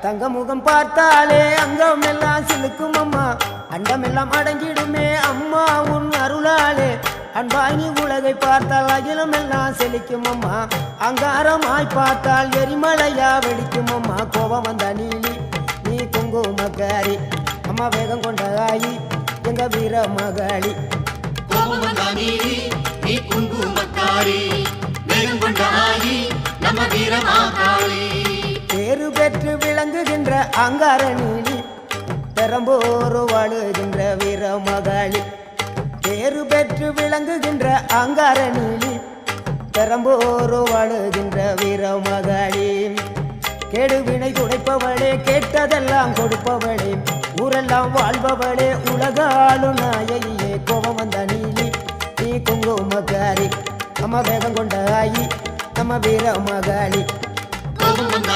தங்க முகம் பார்த்தாலே அங்கம் எல்லாம் சிலுக்கும் அம்மா அண்டமெல்லாம் அடங்கிடுமே அம்மா உன் அருளாலே அன்பாங்கி உலகை பார்த்தால் அகிலம் எல்லாம் செழிக்கும் அம்மா அங்காரமாய் பார்த்தால் எரிமலையா வெடிக்கும் அம்மா கோபம் வந்த நீலி நீ குங்குமக்காரி அம்மா வேகம் கொண்ட ஆயி எங்க வீர மகாளி கோபம் வந்த நீலி நீ குங்குமக்காரி வேகம் கொண்ட ஆயி நம்ம வீர மகாளி பேரு பெற்று விளங்குகின்ற அங்கார நீலி பெரம்போரு வாழுகின்ற வீர மகாளி பேரு பெற்று விளங்குகின்ற அங்கார நீலி பெரம்போரு வாழுகின்ற வீர மகாளி கேடுவினை துடைப்பவளே கேட்டதெல்லாம் கொடுப்பவளே ஊரெல்லாம் வாழ்பவளே உலகாளு நாயகியே கோபம் வந்த நீலி நீ குங்குமக்காரி அம்மா வேகம் கொண்ட ஆயி நம்ம வீர மகாளி கோபம் வந்த